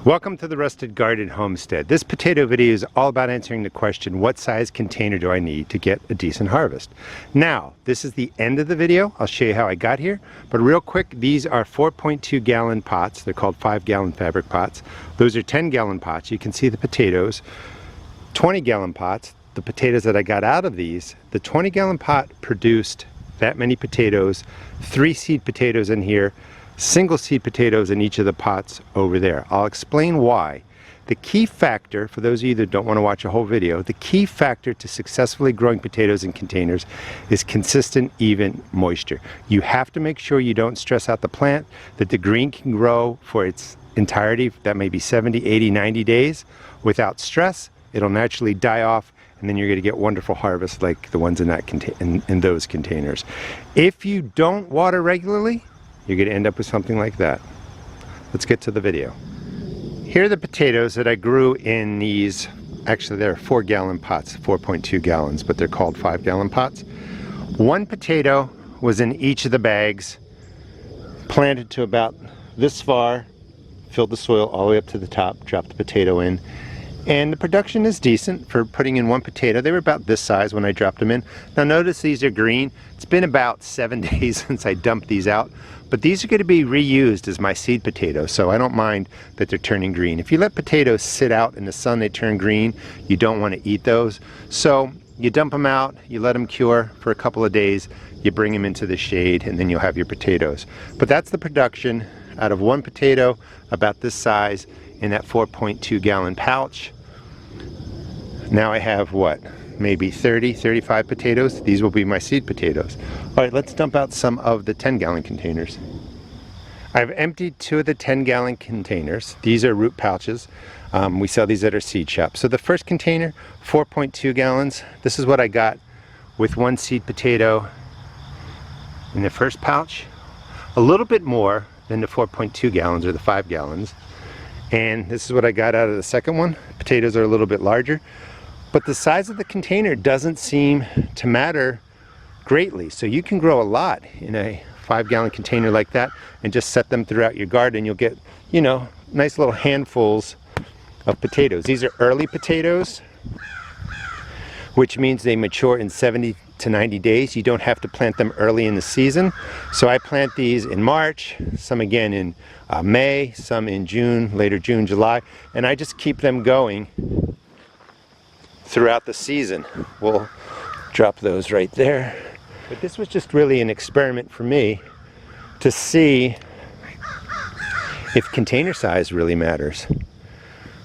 Welcome to the Rusted Garden Homestead. This potato video is all about answering the question, what size container do I need to get a decent harvest? Now, this is the end of the video. I'll show you how I got here. But real quick, these are 4.2 gallon pots. They're called 5-gallon fabric pots. Those are 10-gallon pots. You can see the potatoes. 20-gallon pots, the potatoes that I got out of these. The 20-gallon pot produced that many potatoes, 3 seed potatoes in here, single seed potatoes in each of the pots over there. I'll explain why. The key factor, for those of you that don't want to watch a whole video, the key factor to successfully growing potatoes in containers is consistent, even moisture. You have to make sure you don't stress out the plant, that the green can grow for its entirety. That may be 70, 80, 90 days without stress. It'll naturally die off, and then you're going to get wonderful harvests like the ones in that in those containers. If you don't water regularly, you're going to end up with something like that. Let's get to the video. Here are the potatoes that I grew in these, actually they're 4-gallon pots, 4.2 gallons, but they're called 5-gallon pots. One potato was in each of the bags, planted to about this far, filled the soil all the way up to the top, dropped the potato in. And the production is decent for putting in one potato. They were about this size when I dropped them in. Now notice these are green. It's been about 7 days since I dumped these out, but these are going to be reused as my seed potatoes, so I don't mind that they're turning green. If you let potatoes sit out in the sun, they turn green. You don't want to eat those. So you dump them out, you let them cure for a couple of days, you bring them into the shade, and then you'll have your potatoes. But that's the production out of one potato about this size in that 4.2 gallon pouch. Now I have what, maybe 30, 35 potatoes. These will be my seed potatoes. All right, let's dump out some of the 10-gallon containers. I've emptied 2 of the 10-gallon containers. These are root pouches. We sell these at our seed shop. So the first container, 4.2 gallons. This is what I got with one seed potato in the first pouch. A little bit more than the 4.2 gallons or the 5 gallons. And this is what I got out of the second one. Potatoes are a little bit larger. But the size of the container doesn't seem to matter greatly. So you can grow a lot in a 5-gallon container like that and just set them throughout your garden. You'll get, you know, nice little handfuls of potatoes. These are early potatoes, which means they mature in 70 to 90 days. You don't have to plant them early in the season. So I plant these in March, some again in May, some in June, later June, July, and I just keep them going throughout the season. We'll drop those right there. But this was just really an experiment for me to see if container size really matters.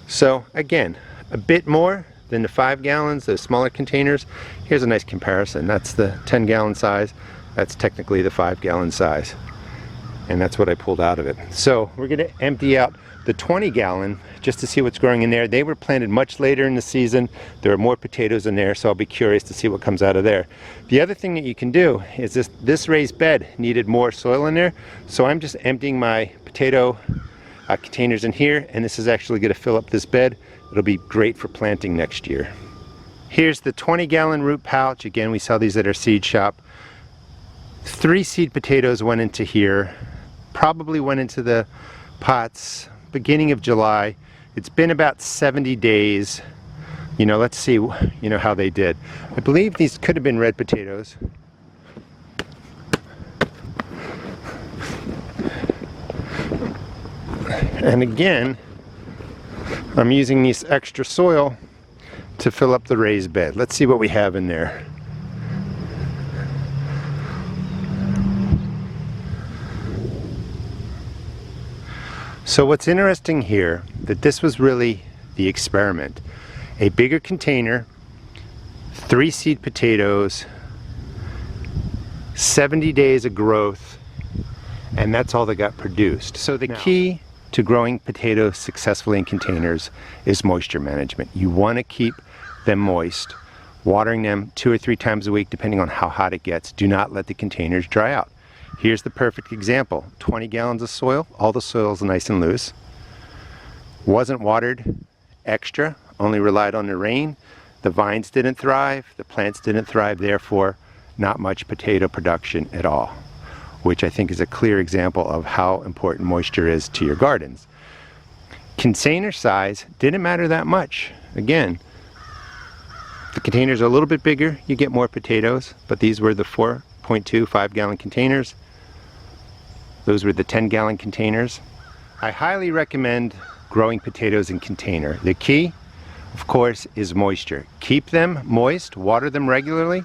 So again, a bit more than the 5 gallons, those smaller containers. Here's a nice comparison. That's the 10-gallon size. That's technically the 5-gallon size. And that's what I pulled out of it. So we're going to empty out the 20-gallon just to see what's growing in there. They were planted much later in the season. There are more potatoes in there, so I'll be curious to see what comes out of there. The other thing that you can do is this raised bed needed more soil in there, so I'm just emptying my potato containers in here, and this is actually going to fill up this bed. It'll be great for planting next year. Here's the 20-gallon root pouch. Again, we sell these at our seed shop. 3 seed potatoes went into here, probably went into the pots beginning of July. It's been about 70 days. You know, let's see, you know, how they did. I believe these could have been red potatoes. And again, I'm using this extra soil to fill up the raised bed. Let's see what we have in there. So what's interesting here, that this was really the experiment. A bigger container, 3 seed potatoes, 70 days of growth, and that's all that got produced. So the key to growing potatoes successfully in containers is moisture management. You want to keep them moist, watering them 2 or 3 times a week depending on how hot it gets. Do not let the containers dry out. Here's the perfect example. 20 gallons of soil, all the soil is nice and loose. Wasn't watered extra, only relied on the rain. The vines didn't thrive, the plants didn't thrive, therefore not much potato production at all, which I think is a clear example of how important moisture is to your gardens. Container size didn't matter that much. Again, the containers are a little bit bigger, you get more potatoes, but these were the 4.2 5-gallon containers. Those were the 10-gallon containers. I highly recommend growing potatoes in container. The key, of course, is moisture. Keep them moist, water them regularly.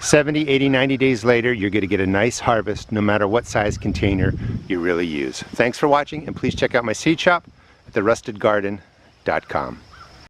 70, 80, 90 days later, you're going to get a nice harvest no matter what size container you really use. Thanks for watching, and please check out my seed shop at therustedgarden.com.